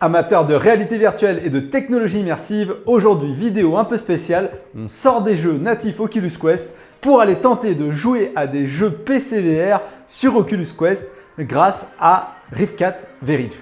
Amateurs de réalité virtuelle et de technologie immersive, aujourd'hui vidéo un peu spéciale, on sort des jeux natifs Oculus Quest pour aller tenter de jouer à des jeux PC VR sur Oculus Quest grâce à Rift4 V-Ridge.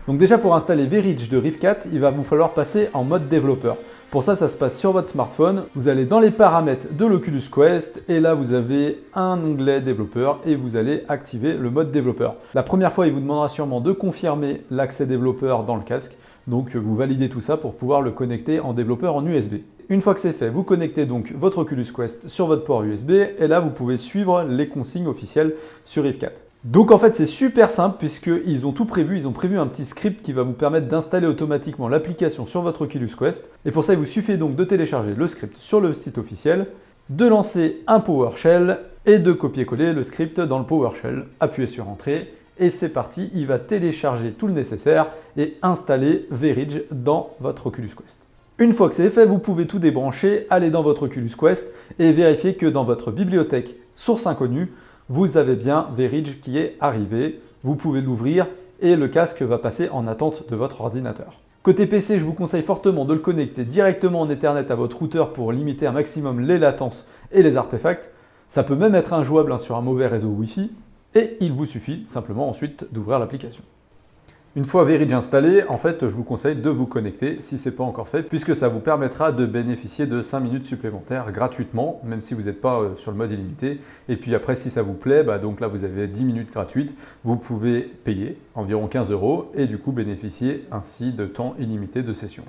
Donc déjà pour installer V-Ridge de Rift4, il va vous falloir passer en mode développeur. Pour ça, ça se passe sur votre smartphone. Vous allez dans les paramètres de l'Oculus Quest et là, vous avez un onglet développeur et vous allez activer le mode développeur. La première fois, il vous demandera sûrement de confirmer l'accès développeur dans le casque. Donc, vous validez tout ça pour pouvoir le connecter en développeur en USB. Une fois que c'est fait, vous connectez donc votre Oculus Quest sur votre port USB et là, vous pouvez suivre les consignes officielles sur Rift4. Donc en fait c'est super simple puisqu'ils ont tout prévu, ils ont prévu un petit script qui va vous permettre d'installer automatiquement l'application sur votre Oculus Quest. Et pour ça il vous suffit donc de télécharger le script sur le site officiel, de lancer un PowerShell et de copier-coller le script dans le PowerShell. Appuyez sur Entrée et c'est parti, il va télécharger tout le nécessaire et installer V-Ridge dans votre Oculus Quest. Une fois que c'est fait, vous pouvez tout débrancher, aller dans votre Oculus Quest et vérifier que dans votre bibliothèque source inconnue, vous avez bien V-Ridge qui est arrivé. Vous pouvez l'ouvrir et le casque va passer en attente de votre ordinateur. Côté PC, je vous conseille fortement de le connecter directement en Ethernet à votre routeur pour limiter un maximum les latences et les artefacts. Ça peut même être injouable sur un mauvais réseau Wi-Fi et il vous suffit simplement ensuite d'ouvrir l'application. Une fois V-Ridge installé, en fait, je vous conseille de vous connecter si ce n'est pas encore fait, puisque ça vous permettra de bénéficier de 5 minutes supplémentaires gratuitement, même si vous n'êtes pas sur le mode illimité. Et puis après, si ça vous plaît, donc là, vous avez 10 minutes gratuites. Vous pouvez payer environ 15 € et du coup bénéficier ainsi de temps illimité de session.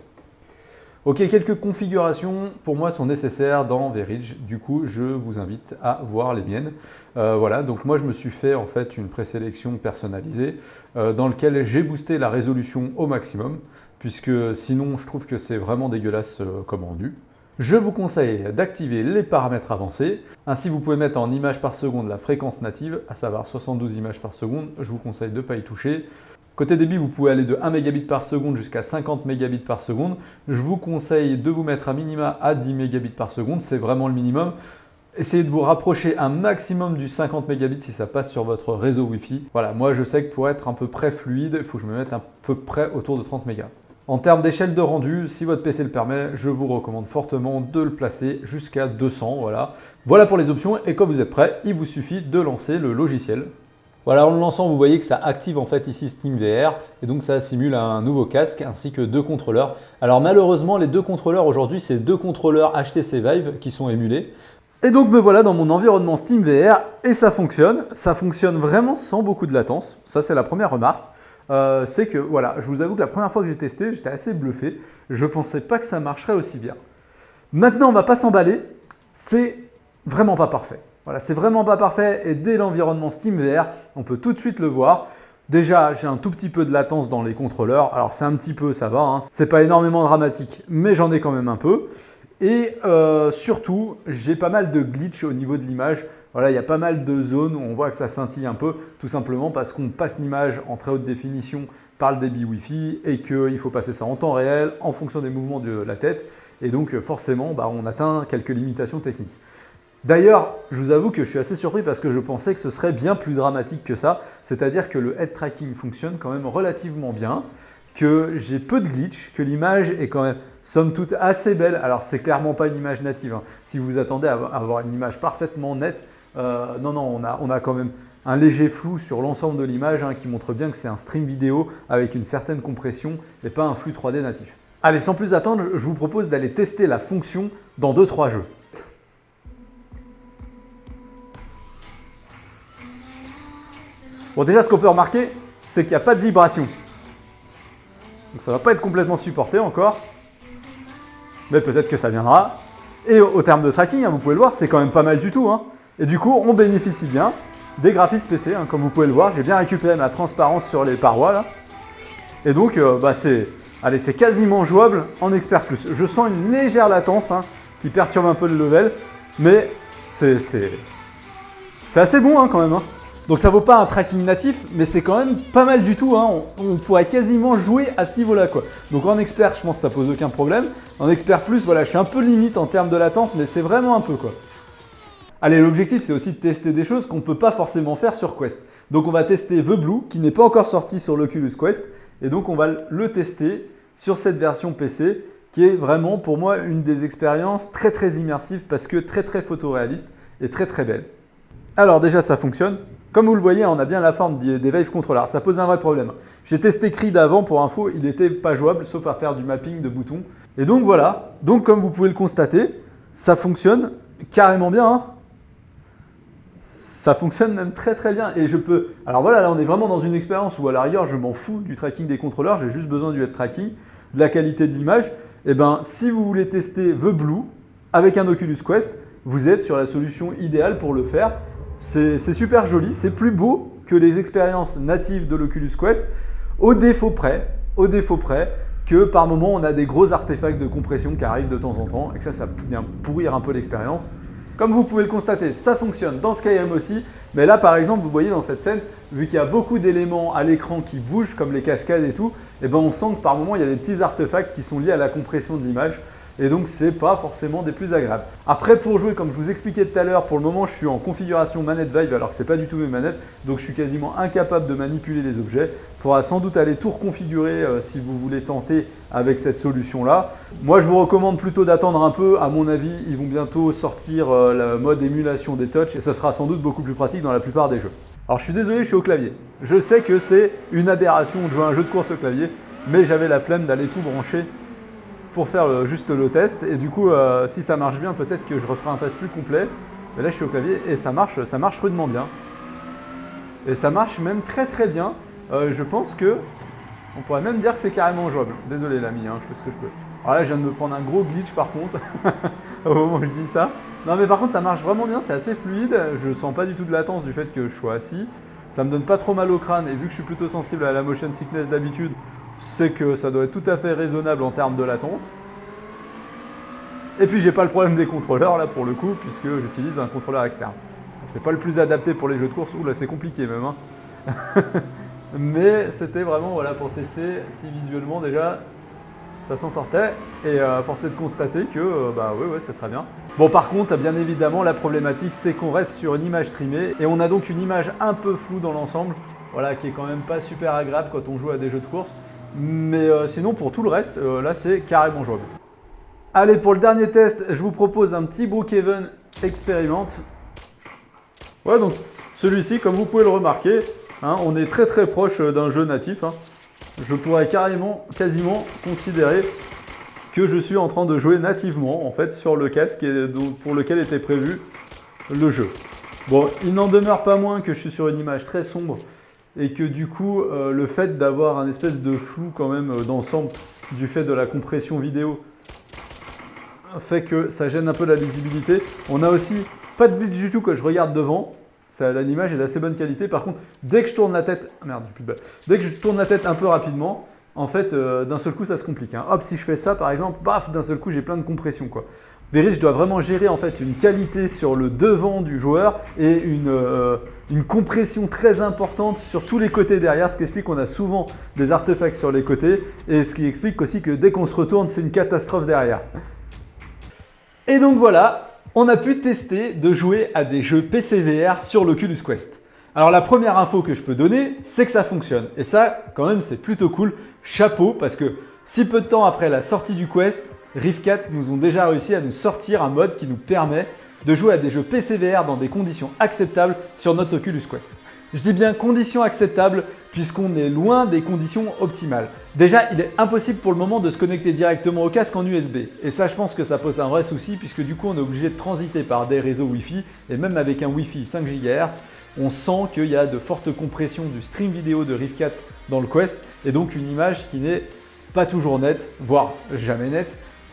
Ok, quelques configurations pour moi sont nécessaires dans V-Ridge. Du coup, je vous invite à voir les miennes. Voilà, donc moi je me suis fait en fait une présélection personnalisée dans laquelle j'ai boosté la résolution au maximum, puisque sinon je trouve que c'est vraiment dégueulasse comme rendu. Je vous conseille d'activer les paramètres avancés. Ainsi, vous pouvez mettre en images par seconde la fréquence native, à savoir 72 images par seconde. Je vous conseille de ne pas y toucher. Côté débit, vous pouvez aller de 1 mégabit par seconde jusqu'à 50 mégabits par seconde. Je vous conseille de vous mettre un minima à 10 mégabits par seconde, c'est vraiment le minimum. Essayez de vous rapprocher un maximum du 50 mégabits si ça passe sur votre réseau Wi-Fi. Voilà, moi je sais que pour être un peu près fluide, il faut que je me mette un peu près autour de 30 mégas. En termes d'échelle de rendu, si votre PC le permet, je vous recommande fortement de le placer jusqu'à 200. Voilà pour les options et quand vous êtes prêt, il vous suffit de lancer le logiciel. Voilà, en le lançant, vous voyez que ça active en fait ici SteamVR et donc ça simule un nouveau casque ainsi que 2 contrôleurs. Alors malheureusement, les 2 contrôleurs aujourd'hui, c'est 2 contrôleurs HTC Vive qui sont émulés. Et donc me voilà dans mon environnement SteamVR et ça fonctionne vraiment sans beaucoup de latence. Ça c'est la première remarque. C'est que voilà, je vous avoue que la première fois que j'ai testé, j'étais assez bluffé. Je ne pensais pas que ça marcherait aussi bien. Maintenant, on ne va pas s'emballer, c'est vraiment pas parfait. Voilà, c'est vraiment pas parfait et dès l'environnement SteamVR, on peut tout de suite le voir. Déjà, j'ai un tout petit peu de latence dans les contrôleurs. Alors c'est un petit peu, ça va, hein. C'est pas énormément dramatique, mais j'en ai quand même un peu. Et surtout, j'ai pas mal de glitch au niveau de l'image. Voilà, il y a pas mal de zones où on voit que ça scintille un peu, tout simplement parce qu'on passe l'image en très haute définition par le débit Wi-Fi et qu'il faut passer ça en temps réel en fonction des mouvements de la tête. Et donc forcément, on atteint quelques limitations techniques. D'ailleurs, je vous avoue que je suis assez surpris parce que je pensais que ce serait bien plus dramatique que ça. C'est-à-dire que le head tracking fonctionne quand même relativement bien, que j'ai peu de glitch, que l'image est quand même somme toute assez belle. Alors c'est clairement pas une image native, hein. Si vous vous attendez à avoir une image parfaitement nette, non, on a quand même un léger flou sur l'ensemble de l'image qui montre bien que c'est un stream vidéo avec une certaine compression et pas un flux 3D natif. Allez, sans plus attendre, je vous propose d'aller tester la fonction dans 2-3 jeux. Bon, déjà, ce qu'on peut remarquer, c'est qu'il n'y a pas de vibration. Donc ça ne va pas être complètement supporté encore, mais peut-être que ça viendra. Et au terme de tracking, vous pouvez le voir, c'est quand même pas mal du tout. Et du coup, on bénéficie bien des graphismes PC. Comme vous pouvez le voir, j'ai bien récupéré ma transparence sur les parois là. Et donc, c'est quasiment jouable en Expert Plus. Je sens une légère latence qui perturbe un peu le level, mais c'est assez bon quand même. Donc ça vaut pas un tracking natif, mais c'est quand même pas mal du tout. On pourrait quasiment jouer à ce niveau-là, quoi. Donc en expert, je pense que ça pose aucun problème. En expert plus, voilà, je suis un peu limite en termes de latence, mais c'est vraiment un peu, quoi. Allez, l'objectif, c'est aussi de tester des choses qu'on ne peut pas forcément faire sur Quest. Donc on va tester The Blue, qui n'est pas encore sorti sur l'Oculus Quest, Et donc on va le tester sur cette version PC qui est vraiment pour moi une des expériences très très immersives parce que très très photoréaliste et très très belle. Alors déjà ça fonctionne. Comme vous le voyez, on a bien la forme des Vive Controllers. Ça pose un vrai problème. J'ai testé Creed avant pour info, il n'était pas jouable sauf à faire du mapping de boutons. Et donc voilà, donc comme vous pouvez le constater, ça fonctionne carrément bien. Hein. Ça fonctionne même très très bien. Et je peux. Alors voilà, là on est vraiment dans une expérience où à l'arrière je m'en fous du tracking des contrôleurs, j'ai juste besoin du head tracking, de la qualité de l'image. Et bien si vous voulez tester The Blue avec un Oculus Quest, vous êtes sur la solution idéale pour le faire. C'est super joli, c'est plus beau que les expériences natives de l'Oculus Quest, au défaut près que par moment on a des gros artefacts de compression qui arrivent de temps en temps et que ça vient pourrir un peu l'expérience. Comme vous pouvez le constater, ça fonctionne dans Skyrim aussi, mais là par exemple vous voyez dans cette scène, vu qu'il y a beaucoup d'éléments à l'écran qui bougent comme les cascades et tout, et ben on sent que par moment il y a des petits artefacts qui sont liés à la compression de l'image. Et donc c'est pas forcément des plus agréables. Après pour jouer, comme je vous expliquais tout à l'heure, pour le moment je suis en configuration manette Vive alors que c'est pas du tout mes manettes, donc je suis quasiment incapable de manipuler les objets. Il faudra sans doute aller tout reconfigurer si vous voulez tenter avec cette solution là. Moi je vous recommande plutôt d'attendre un peu, à mon avis ils vont bientôt sortir le mode émulation des touches et ça sera sans doute beaucoup plus pratique dans la plupart des jeux. Alors je suis désolé, je suis au clavier. Je sais que c'est une aberration de jouer à un jeu de course au clavier, mais j'avais la flemme d'aller tout brancher pour faire juste le test et du coup si ça marche bien peut-être que je referai un test plus complet, mais là je suis au clavier et ça marche rudement bien et ça marche même très très bien. Je pense que on pourrait même dire que c'est carrément jouable. Désolé l'ami, hein, je fais ce que je peux. Alors là je viens de me prendre un gros glitch par contre au moment où je dis ça. Non mais par contre ça marche vraiment bien, c'est assez fluide, je sens pas du tout de latence du fait que je sois assis, ça me donne pas trop mal au crâne et vu que je suis plutôt sensible à la motion sickness d'habitude, c'est que ça doit être tout à fait raisonnable en termes de latence. Et puis j'ai pas le problème des contrôleurs là pour le coup, puisque j'utilise un contrôleur externe. C'est pas le plus adapté pour les jeux de course, là c'est compliqué même. Hein. Mais c'était vraiment voilà, pour tester si visuellement déjà ça s'en sortait. Et force est de constater que bah ouais c'est très bien. Bon par contre bien évidemment la problématique c'est qu'on reste sur une image trimée et on a donc une image un peu floue dans l'ensemble, voilà, qui est quand même pas super agréable quand on joue à des jeux de course. Mais sinon pour tout le reste, là c'est carrément jouable. Allez, pour le dernier test, je vous propose un petit Brookhaven Experiment. Ouais, donc celui-ci, comme vous pouvez le remarquer, hein, on est très très proche d'un jeu natif. Hein. Je pourrais quasiment considérer que je suis en train de jouer nativement en fait sur le casque pour lequel était prévu le jeu. Bon, il n'en demeure pas moins que je suis sur une image très sombre et que du coup, le fait d'avoir un espèce de flou quand même d'ensemble du fait de la compression vidéo fait que ça gêne un peu la lisibilité. On a aussi pas de glitch du tout quand je regarde devant. L'image est d'assez bonne qualité. Par contre, dès que je tourne la tête, dès que je tourne la tête un peu rapidement, en fait, d'un seul coup, ça se complique. Hein. Hop, si je fais ça, par exemple, paf, d'un seul coup, j'ai plein de compression, quoi. Veris, je dois vraiment gérer en fait une qualité sur le devant du joueur et une compression très importante sur tous les côtés derrière, ce qui explique qu'on a souvent des artefacts sur les côtés et ce qui explique aussi que dès qu'on se retourne, c'est une catastrophe derrière. Et donc voilà, on a pu tester de jouer à des jeux PC VR sur l'Oculus Quest. Alors la première info que je peux donner, c'est que ça fonctionne. Et ça, quand même, c'est plutôt cool. Chapeau, parce que si peu de temps après la sortie du Quest, Rift 4 nous ont déjà réussi à nous sortir un mode qui nous permet de jouer à des jeux PC VR dans des conditions acceptables sur notre Oculus Quest. Je dis bien conditions acceptables puisqu'on est loin des conditions optimales. Déjà, il est impossible pour le moment de se connecter directement au casque en USB. Et ça, je pense que ça pose un vrai souci puisque du coup, on est obligé de transiter par des réseaux Wi-Fi. Et même avec un Wi-Fi 5 GHz, on sent qu'il y a de fortes compressions du stream vidéo de Rift 4 dans le Quest. Et donc une image qui n'est pas toujours nette, voire jamais nette.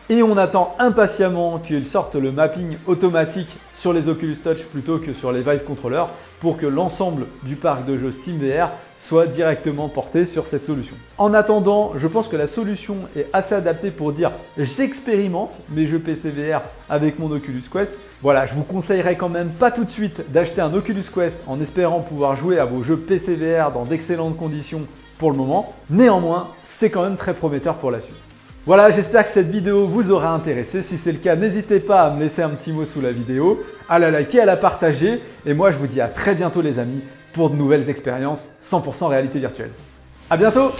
Et on attend impatiemment qu'ils sortent le mapping automatique sur les Oculus Touch plutôt que sur les Vive Controllers pour que l'ensemble du parc de jeux SteamVR soit directement porté sur cette solution. En attendant, je pense que la solution est assez adaptée pour dire j'expérimente mes jeux PC VR avec mon Oculus Quest. Voilà, je vous conseillerais quand même pas tout de suite d'acheter un Oculus Quest en espérant pouvoir jouer à vos jeux PC VR dans d'excellentes conditions pour le moment. Néanmoins, c'est quand même très prometteur pour la suite. Voilà, j'espère que cette vidéo vous aura intéressé. Si c'est le cas, n'hésitez pas à me laisser un petit mot sous la vidéo, à la liker, à la partager. Et moi, je vous dis à très bientôt les amis pour de nouvelles expériences 100% réalité virtuelle. À bientôt!